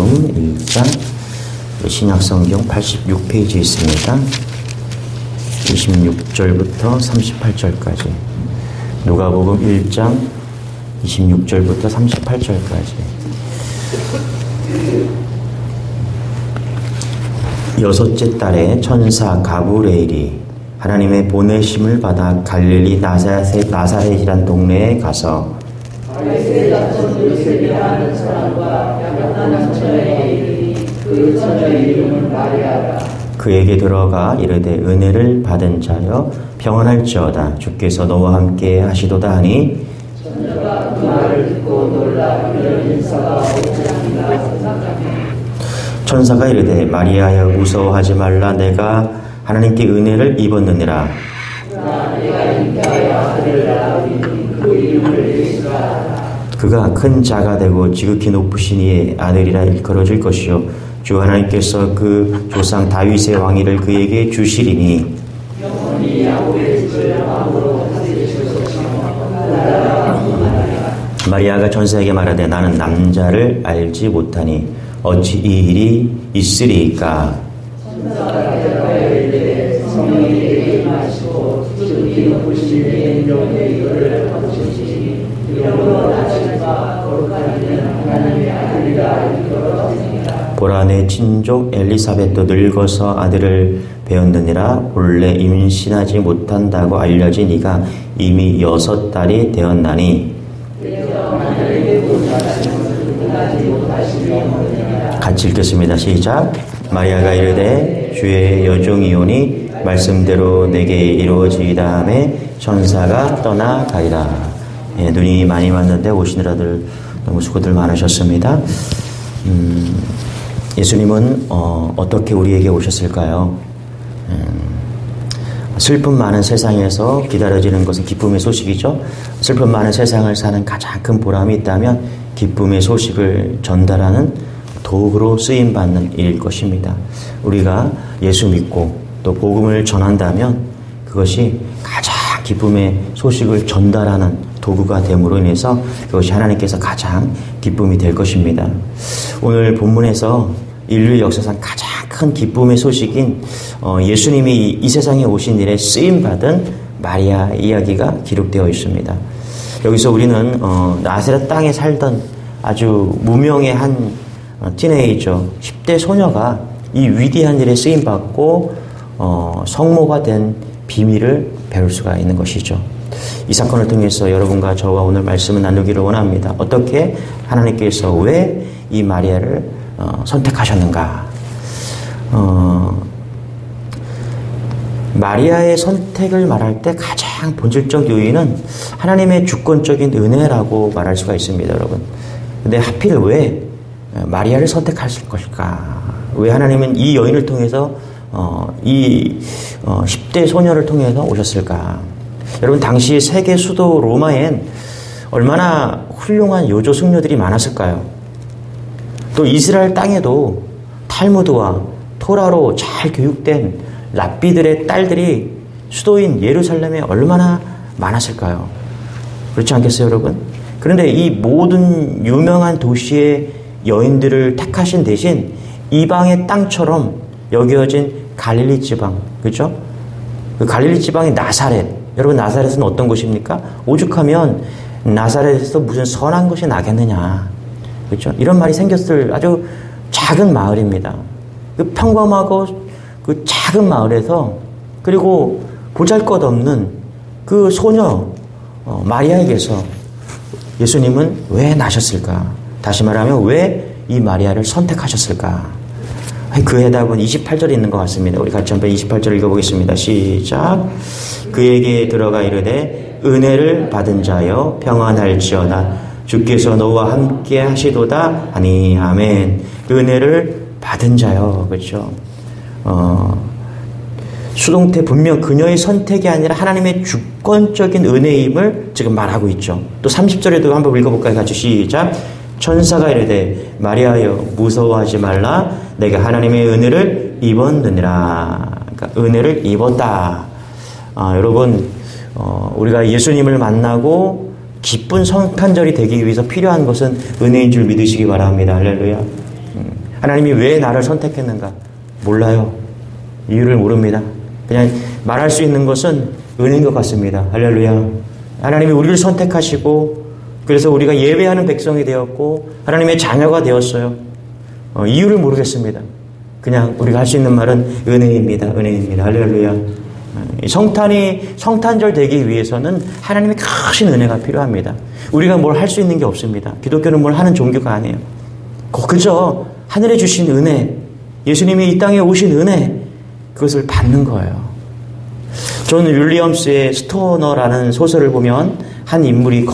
누가복음 1장 신약성경 86페이지에 있습니다. 26절부터 38절까지. 누가복음 1장 26절부터 38절까지. 여섯째 달에 천사 가브리엘이 하나님의 보내심을 받아 갈릴리 나사렛이란 동네에 가서 다윗의 자손 요셉이라는 사람과 약혼한 처녀의 이름이 그 처녀의 이름은 마리아라. 그에게 들어가 이르되 은혜를 받은 자여 평안할지어다 주께서 너와 함께 하시도다 하니 처녀가 그 말을 듣고 놀라 이런 인사가 어찌하는가 생각하며 천사가 이르되 마리아여 무서워하지 말라 내가 하나님께 은혜를 입었느니라. 그러나 내가 잉태하여 아들을 낳으리니 그 이름을 예수라 하라. 그가 큰 자가 되고 지극히 높으신 이의 아들이라 일컬어질 것이요 주 하나님께서 그 조상 다윗의 왕위를 그에게 주시리니 영원히 야곱의 집을 왕으로 다스리시옵소서. 나라가 무한하리라. 마리아가 천사에게 말하되 나는 남자를 알지 못하니 어찌 이 일이 있으리이까. 천사가 대답하여 이르되 성령이 내게 임하시고 지극히 높으신 이의 영의 이거를 받으시니 이러므로 나실 바 거룩한 이는 하나님의 아들이라 일컬어지니라. 보라 내 친족 엘리사벳도 늙어서 아들을 배었느니라. 본래 임신하지 못한다고 알려진 이가 이미 6달이 되었나니. 같이 읽겠습니다. 시작. 마리아가 이르되 주의 여종이오니 말씀대로 내게 이루어지이다 하매 천사가 떠나가리라. 예, 눈이 많이 왔는데 오시느라들 너무 수고들 많으셨습니다. 예수님은 어떻게 우리에게 오셨을까요? 슬픔 많은 세상에서 기다려지는 것은 기쁨의 소식이죠. 슬픔 많은 세상을 사는 가장 큰 보람이 있다면 기쁨의 소식을 전달하는 도구로 쓰임받는 일일 것입니다. 우리가 예수 믿고 또 복음을 전한다면 그것이 가장 기쁨의 소식을 전달하는 도구가 됨으로 인해서 그것이 하나님께서 가장 기쁨이 될 것입니다. 오늘 본문에서 인류의 역사상 가장 큰 기쁨의 소식인 예수님이 이 세상에 오신 일에 쓰임받은 마리아 이야기가 기록되어 있습니다. 여기서 우리는 나사렛 땅에 살던 아주 무명의 한 티네이저 10대 소녀가 이 위대한 일에 쓰임받고 성모가 된 비밀을 배울 수가 있는 것이죠. 이 사건을 통해서 여러분과 저와 오늘 말씀을 나누기를 원합니다. 어떻게 하나님께서 왜 이 마리아를 선택하셨는가? 마리아의 선택을 말할 때 가장 본질적 요인은 하나님의 주권적인 은혜라고 말할 수가 있습니다, 여러분. 근데 하필 왜 마리아를 선택하실 것일까? 왜 하나님은 이 여인을 통해서 이 10대 소녀를 통해서 오셨을까? 여러분, 당시 세계 수도 로마엔 얼마나 훌륭한 요조 승려들이 많았을까요? 또 이스라엘 땅에도 탈무드와 토라로 잘 교육된 랍비들의 딸들이 수도인 예루살렘에 얼마나 많았을까요? 그렇지 않겠어요, 여러분? 그런데 이 모든 유명한 도시의 여인들을 택하신 대신 이방의 땅처럼 여겨진 갈릴리 지방, 그렇죠? 그 갈릴리 지방의 나사렛. 여러분, 나사렛은 어떤 곳입니까? 오죽하면 나사렛에서 무슨 선한 것이 나겠느냐. 그렇죠? 이런 말이 생겼을 아주 작은 마을입니다. 그 평범하고 그 작은 마을에서 그리고 보잘것없는 그 소녀 마리아에게서 예수님은 왜 나셨을까? 다시 말하면 왜 이 마리아를 선택하셨을까? 그 해답은 28절에 있는 것 같습니다. 우리 같이 한번 28절 읽어보겠습니다. 시작. 그에게 들어가 이르되 은혜를 받은 자여 평안할지어다 주께서 너와 함께 하시도다 하니 아멘. 은혜를 받은 자여. 그렇죠? 수동태 분명 그녀의 선택이 아니라 하나님의 주권적인 은혜임을 지금 말하고 있죠. 또 30절에도 한번 읽어볼까요? 같이 시작. 천사가 이르되 마리아여 무서워하지 말라 내가 하나님의 은혜를 입었느니라. 그러니까 은혜를 입었다. 여러분, 우리가 예수님을 만나고 기쁜 성탄절이 되기 위해서 필요한 것은 은혜인 줄 믿으시기 바랍니다. 할렐루야. 하나님이 왜 나를 선택했는가? 몰라요. 이유를 모릅니다. 그냥 말할 수 있는 것은 은혜인 것 같습니다. 할렐루야. 하나님이 우리를 선택하시고 그래서 우리가 예배하는 백성이 되었고 하나님의 자녀가 되었어요. 이유를 모르겠습니다. 그냥 우리가 할 수 있는 말은 은혜입니다. 은혜입니다. 할렐루야. 성탄절 되기 위해서는 하나님의 크신 은혜가 필요합니다. 우리가 뭘 할 수 있는 게 없습니다. 기독교는 뭘 하는 종교가 아니에요. 그저 하늘에 주신 은혜, 예수님이 이 땅에 오신 은혜, 그것을 받는 거예요. 존 윌리엄스의 스토너라는 소설을 보면 한 인물이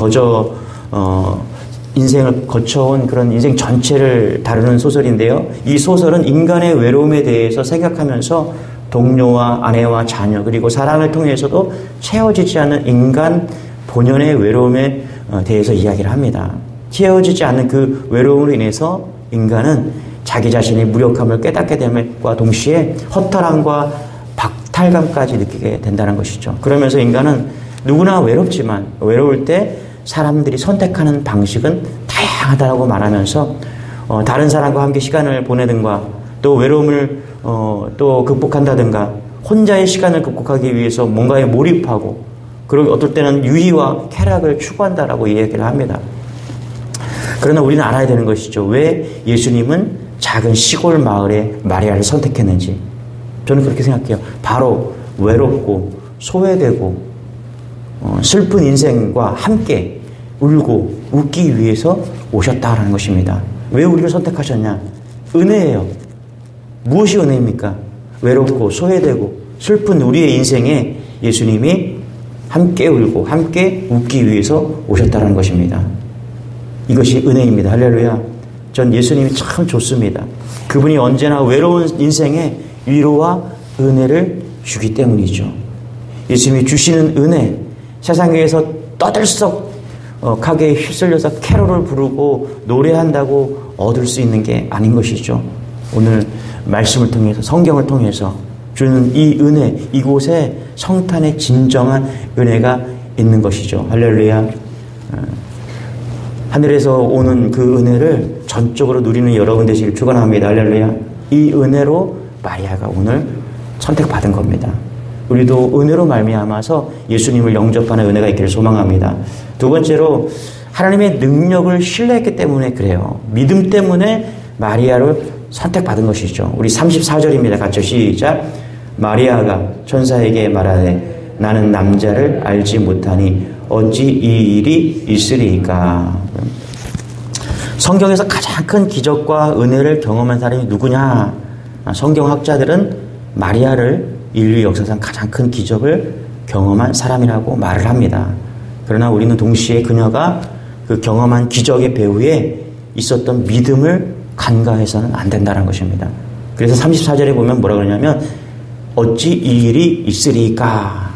인생을 거쳐온 그런 인생 전체를 다루는 소설인데요. 이 소설은 인간의 외로움에 대해서 생각하면서 동료와 아내와 자녀 그리고 사랑을 통해서도 채워지지 않는 인간 본연의 외로움에 대해서 이야기를 합니다. 채워지지 않는 그 외로움으로 인해서 인간은 자기 자신의 무력함을 깨닫게 됨과 동시에 허탈함과 박탈감까지 느끼게 된다는 것이죠. 그러면서 인간은 누구나 외롭지만 외로울 때 사람들이 선택하는 방식은 다양하다고 말하면서 다른 사람과 함께 시간을 보내든가 또 외로움을 또 극복한다든가 혼자의 시간을 극복하기 위해서 뭔가에 몰입하고 그리고 어떨 때는 유희와 쾌락을 추구한다라고 이야기를 합니다. 그러나 우리는 알아야 되는 것이죠. 왜 예수님은 작은 시골 마을에 마리아를 선택했는지. 저는 그렇게 생각해요. 바로 외롭고 소외되고 슬픈 인생과 함께 울고 웃기 위해서 오셨다라는 것입니다. 왜 우리를 선택하셨냐? 은혜예요. 무엇이 은혜입니까? 외롭고 소외되고 슬픈 우리의 인생에 예수님이 함께 울고 함께 웃기 위해서 오셨다는 것입니다. 이것이 은혜입니다. 할렐루야. 전 예수님이 참 좋습니다. 그분이 언제나 외로운 인생에 위로와 은혜를 주기 때문이죠. 예수님이 주시는 은혜, 세상에서 떠들썩하게 휩쓸려서 캐롤을 부르고 노래한다고 얻을 수 있는 게 아닌 것이죠. 오늘 말씀을 통해서 성경을 통해서 주는 이 은혜, 이곳에 성탄의 진정한 은혜가 있는 것이죠. 할렐루야. 하늘에서 오는 그 은혜를 전적으로 누리는 여러분 되시길 축원합니다. 할렐루야. 이 은혜로 마리아가 오늘 선택받은 겁니다. 우리도 은혜로 말미암아서 예수님을 영접하는 은혜가 있기를 소망합니다. 두 번째로 하나님의 능력을 신뢰했기 때문에 그래요. 믿음 때문에 마리아를 선택받은 것이죠. 우리 34절입니다. 같이 시작. 마리아가 천사에게 말하되 나는 남자를 알지 못하니 어찌 이 일이 있으리이까. 성경에서 가장 큰 기적과 은혜를 경험한 사람이 누구냐? 성경학자들은 마리아를 인류 역사상 가장 큰 기적을 경험한 사람이라고 말을 합니다. 그러나 우리는 동시에 그녀가 그 경험한 기적의 배후에 있었던 믿음을 간과해서는 안 된다는 것입니다. 그래서 34절에 보면 뭐라 그러냐면 어찌 이 일이 있으리까.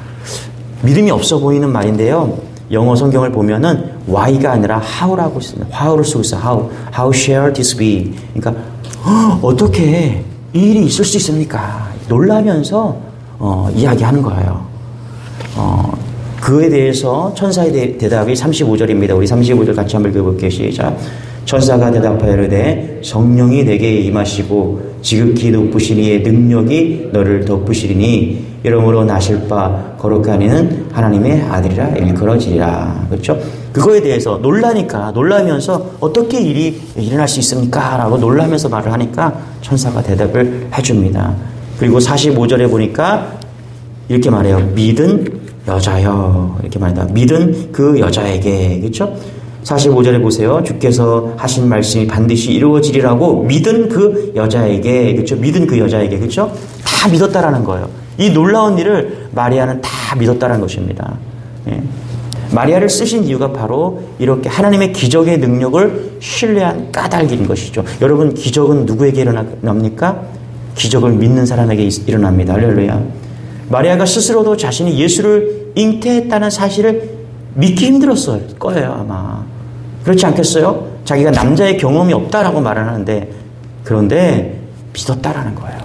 믿음이 없어 보이는 말인데요. 영어 성경을 보면은 why가 아니라 how라고 있습니다. how를 쓰고 있어요. how shall this be? 그러니까 어떻게 이 일이 있을 수 있습니까? 놀라면서 이야기하는 거예요. 그에 대해서 천사의 대답이 35절입니다. 우리 35절 같이 한번 읽어볼게요. 시작. 천사가 대답하여 이르되 성령이 내게 임하시고 지극히 높으신 이의 능력이 너를 덮으시리니 이러므로 나실 바 거룩한 이는 하나님의 아들이라 일컬어지리라. 그렇죠? 그거에 대해서 놀라면서 어떻게 일이 일어날 수 있습니까? 라고 놀라면서 말을 하니까 천사가 대답을 해줍니다. 그리고 45절에 보니까 이렇게 말해요. 믿은 여자여. 이렇게 말합니다. 믿은 그 여자에게. 그렇죠? 45절에 보세요. 주께서 하신 말씀이 반드시 이루어지리라고 믿은 그 여자에게. 그렇죠? 믿은 그 여자에게. 그렇죠? 다 믿었다라는 거예요. 이 놀라운 일을 마리아는 다 믿었다라는 것입니다. 예. 마리아를 쓰신 이유가 바로 이렇게 하나님의 기적의 능력을 신뢰한 까닭인 것이죠. 여러분, 기적은 누구에게 일어납니까? 기적을 믿는 사람에게 일어납니다. 할렐루야. 마리아가 스스로도 자신이 예수를 잉태했다는 사실을 믿기 힘들었을 거예요, 아마. 그렇지 않겠어요? 자기가 남자의 경험이 없다라고 말을 하는데, 그런데 믿었다라는 거예요.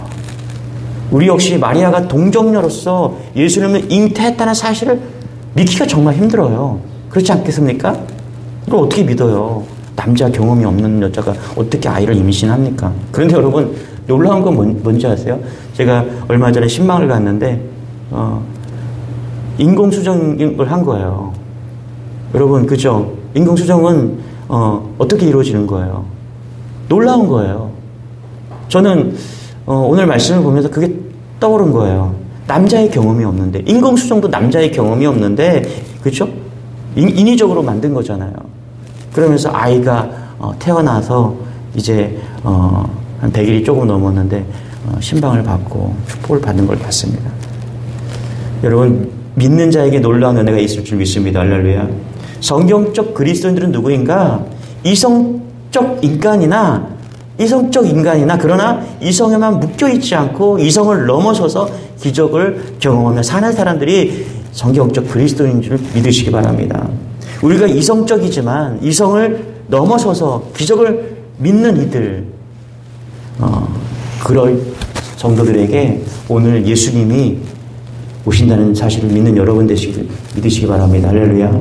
우리 역시 마리아가 동정녀로서 예수님을 잉태했다는 사실을 믿기가 정말 힘들어요. 그렇지 않겠습니까? 이걸 어떻게 믿어요? 남자 경험이 없는 여자가 어떻게 아이를 임신합니까? 그런데 여러분, 놀라운 건 뭔지 아세요? 제가 얼마 전에 신방을 갔는데, 인공수정을 한 거예요. 여러분, 그죠? 인공수정은, 어떻게 이루어지는 거예요? 놀라운 거예요. 저는, 오늘 말씀을 보면서 그게 떠오른 거예요. 남자의 경험이 없는데, 인공수정도 남자의 경험이 없는데, 그죠? 인위적으로 만든 거잖아요. 그러면서 아이가 태어나서 이제 한 100일이 조금 넘었는데 신방을 받고 축복을 받는 걸 봤습니다. 여러분, 믿는 자에게 놀라운 은혜가 있을 줄 믿습니다. 할렐루야. 성경적 그리스도인들은 누구인가? 이성적 인간이나 그러나 이성에만 묶여있지 않고 이성을 넘어서서 기적을 경험하며 사는 사람들이 성경적 그리스도인인 줄 믿으시기 바랍니다. 우리가 이성적이지만 이성을 넘어서서 기적을 믿는 이들, 그럴 정도들에게 오늘 예수님이 오신다는 사실을 믿는 여러분 믿으시기 바랍니다. 할렐루야.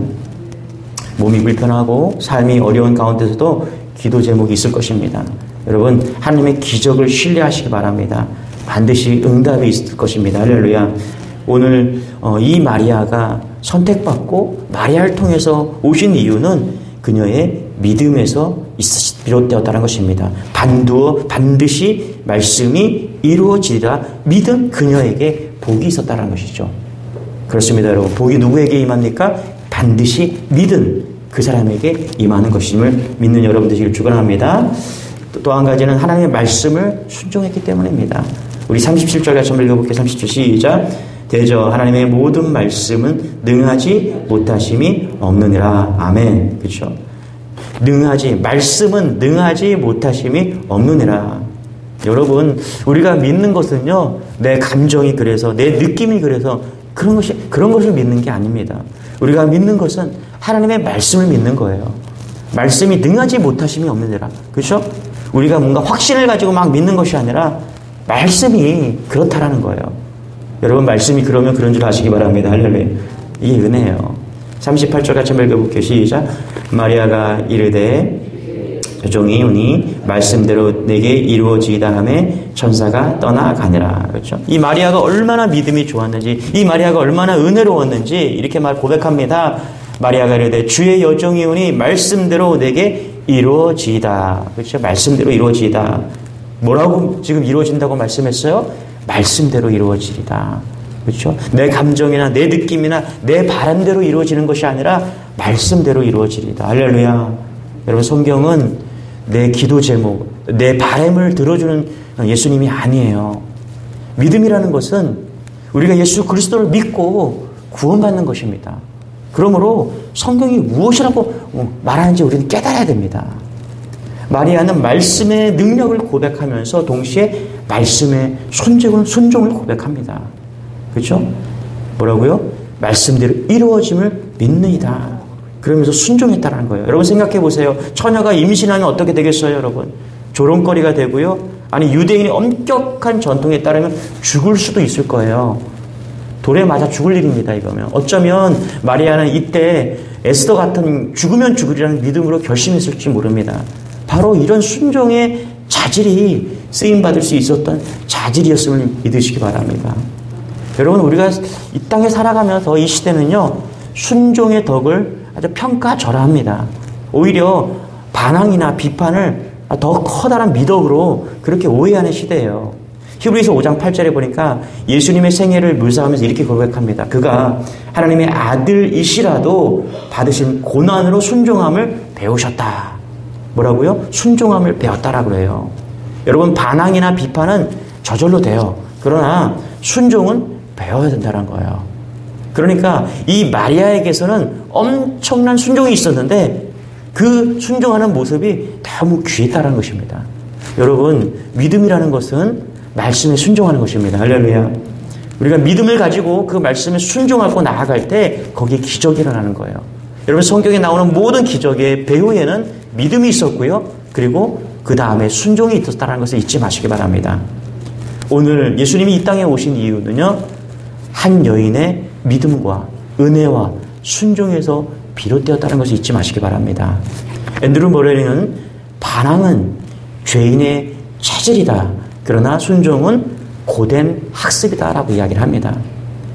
몸이 불편하고 삶이 어려운 가운데서도 기도 제목이 있을 것입니다. 여러분, 하나님의 기적을 신뢰하시기 바랍니다. 반드시 응답이 있을 것입니다. 할렐루야. 오늘 이 마리아가 선택받고 마리아를 통해서 오신 이유는 그녀의 믿음에서 비롯되었다는 것입니다. 반드시 말씀이 이루어지리라 믿은 그녀에게 복이 있었다는 것이죠. 그렇습니다, 여러분. 복이 누구에게 임합니까? 반드시 믿은 그 사람에게 임하는 것임을 믿는 여러분 되시길 축원합니다. 또 한 가지는 하나님의 말씀을 순종했기 때문입니다. 우리 37절 같이 한번 읽어볼게요. 37절 시작. 대저 하나님의 모든 말씀은 능하지 못하심이 없느니라. 아멘. 그렇죠? 말씀은 능하지 못하심이 없느니라. 여러분, 우리가 믿는 것은요, 내 감정이 그래서, 내 느낌이 그래서 그런 것을 믿는 게 아닙니다. 우리가 믿는 것은 하나님의 말씀을 믿는 거예요. 말씀이 능하지 못하심이 없느니라. 그렇죠? 우리가 뭔가 확신을 가지고 막 믿는 것이 아니라 말씀이 그렇다라는 거예요. 여러분, 말씀이 그러면 그런 줄 아시기 바랍니다. 할렐루야. 이게 은혜예요. 38절 같이 한번 읽어볼게요. 시작. 마리아가 이르되 종이 오니 말씀대로 내게 이루어지이다 하매 천사가 떠나가니라. 그렇죠? 이 마리아가 얼마나 믿음이 좋았는지, 이 마리아가 얼마나 은혜로웠는지 이렇게 고백합니다. 마리아가 이르되 주의 여종이 오니 말씀대로 내게 이루어지이다. 그렇죠? 말씀대로 이루어지이다. 뭐라고 지금 이루어진다고 말씀했어요? 말씀대로 이루어지리다. 그렇죠? 내 감정이나 내 느낌이나 내 바람대로 이루어지는 것이 아니라 말씀대로 이루어지리다. 할렐루야. 여러분, 성경은 내 기도 제목, 내 바람을 들어주는 예수님이 아니에요. 믿음이라는 것은 우리가 예수 그리스도를 믿고 구원받는 것입니다. 그러므로 성경이 무엇이라고 말하는지 우리는 깨달아야 됩니다. 마리아는 말씀의 능력을 고백하면서 동시에 말씀의 순종을 고백합니다. 그렇죠? 뭐라고요? 말씀대로 이루어짐을 믿느이다. 그러면서 순종했다는 거예요. 여러분 생각해 보세요. 처녀가 임신하면 어떻게 되겠어요, 여러분? 조롱거리가 되고요. 아니, 유대인의 엄격한 전통에 따르면 죽을 수도 있을 거예요. 돌에 맞아 죽을 일입니다, 이거면. 어쩌면 마리아는 이때 에스더 같은 죽으면 죽으리라는 믿음으로 결심했을지 모릅니다. 바로 이런 순종의 자질이 쓰임받을 수 있었던 자질이었음을 믿으시기 바랍니다. 여러분, 우리가 이 땅에 살아가면서 이 시대는요, 순종의 덕을 아주 평가절하합니다. 오히려 반항이나 비판을 더 커다란 미덕으로 그렇게 오해하는 시대예요. 히브리서 5장 8절에 보니까 예수님의 생애를 묘사하면서 이렇게 고백합니다. 그가 하나님의 아들이시라도 받으신 고난으로 순종함을 배우셨다. 뭐라고요? 순종함을 배웠다라고 그래요. 여러분, 반항이나 비판은 저절로 돼요. 그러나 순종은 배워야 된다는 거예요. 그러니까 이 마리아에게서는 엄청난 순종이 있었는데 그 순종하는 모습이 너무 귀했다는 것입니다. 여러분, 믿음이라는 것은 말씀에 순종하는 것입니다. 할렐루야. 우리가 믿음을 가지고 그 말씀에 순종하고 나아갈 때 거기에 기적이 일어나는 거예요. 여러분, 성경에 나오는 모든 기적의 배후에는 믿음이 있었고요. 그리고 그 다음에 순종이 있었다는 것을 잊지 마시기 바랍니다. 오늘 예수님이 이 땅에 오신 이유는요, 한 여인의 믿음과 은혜와 순종에서 비롯되었다는 것을 잊지 마시기 바랍니다. 앤드루 모레리는 반항은 죄인의 체질이다. 그러나 순종은 고된 학습이다라고 이야기를 합니다.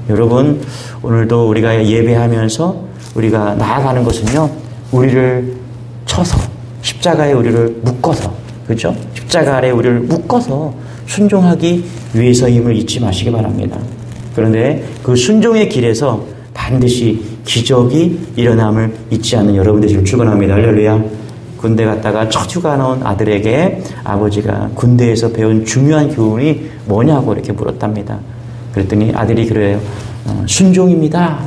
여러분, 오늘도 우리가 예배하면서 우리가 나아가는 것은요, 우리를 쳐서, 십자가에 우리를 묶어서, 그죠? 십자가 아래 우리를 묶어서 순종하기 위해서임을 잊지 마시기 바랍니다. 그런데 그 순종의 길에서 반드시 기적이 일어남을 잊지 않는 여러분 되시길 축원합니다. 할렐루야. 군대 갔다가 첫 휴가 나온 아들에게 아버지가 군대에서 배운 중요한 교훈이 뭐냐고 이렇게 물었답니다. 그랬더니 아들이 그래요. 순종입니다.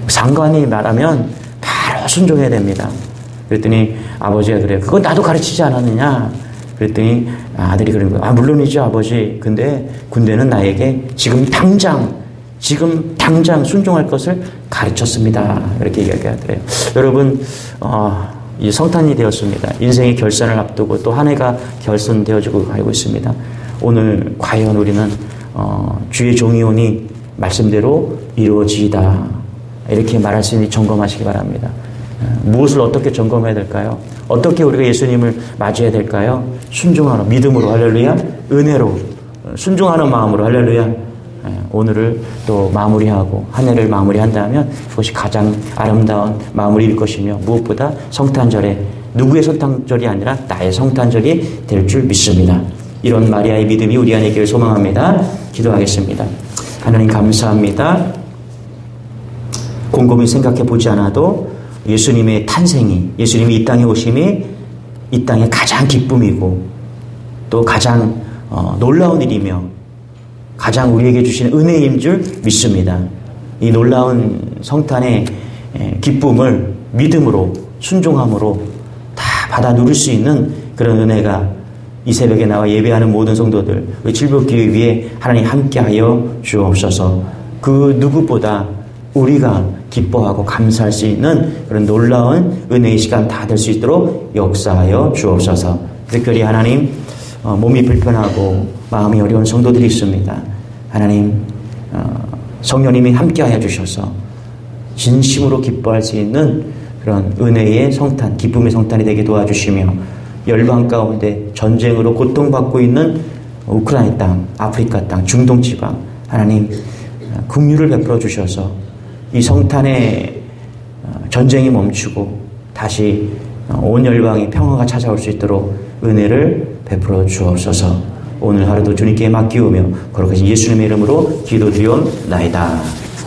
상관이 말하면 바로 순종해야 됩니다. 그랬더니 아버지가 그래요. 그건 나도 가르치지 않았느냐? 그랬더니 아들이 그런 거예요. 물론이죠, 아버지. 근데 군대는 나에게 지금 당장 순종할 것을 가르쳤습니다. 이렇게 이야기하더래요. 여러분, 이 성탄이 되었습니다. 인생의 결산을 앞두고 또 한 해가 결선되어지고 가고 있습니다. 오늘 과연 우리는 주의 종이 오니 말씀대로 이루어지이다. 이렇게 말할 수 있는 점검하시기 바랍니다. 무엇을 어떻게 점검해야 될까요? 어떻게 우리가 예수님을 맞이해야 될까요? 순종하는 믿음으로, 할렐루야. 은혜로, 순종하는 마음으로, 할렐루야. 오늘을 또 마무리하고 한 해를 마무리한다면 그것이 가장 아름다운 마무리일 것이며, 무엇보다 성탄절에 누구의 성탄절이 아니라 나의 성탄절이 될 줄 믿습니다. 이런 마리아의 믿음이 우리 안에 있기를 소망합니다. 기도하겠습니다. 하나님 감사합니다. 곰곰이 생각해 보지 않아도 예수님의 탄생이, 예수님이 이 땅에 오심이 이 땅의 가장 기쁨이고 또 가장 놀라운 일이며 가장 우리에게 주시는 은혜인 줄 믿습니다. 이 놀라운 성탄의 기쁨을 믿음으로, 순종함으로 다 받아 누릴 수 있는 그런 은혜가 이 새벽에 나와 예배하는 모든 성도들, 우리 질복기회 위에 하나님 함께하여 주옵소서. 그 누구보다 우리가 기뻐하고 감사할 수 있는 그런 놀라운 은혜의 시간 다 될 수 있도록 역사하여 주옵소서. 특별히 하나님, 몸이 불편하고 마음이 어려운 성도들이 있습니다. 하나님, 성령님이 함께하여 주셔서 진심으로 기뻐할 수 있는 그런 은혜의 성탄, 기쁨의 성탄이 되게 도와주시며, 열방 가운데 전쟁으로 고통받고 있는 우크라이나 땅, 아프리카 땅, 중동 지방, 하나님 긍휼을 베풀어 주셔서 이 성탄의 전쟁이 멈추고 다시 온 열방에 평화가 찾아올 수 있도록 은혜를 베풀어 주옵소서. 오늘 하루도 주님께 맡기오며 거룩하신 예수님의 이름으로 기도드리옵나이다.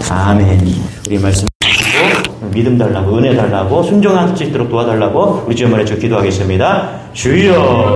아멘. 우리 말씀 듣고 믿음 달라고, 은혜 달라고, 순종할 수 있도록 도와달라고 우리 주여 말해 주 기도하겠습니다. 주여.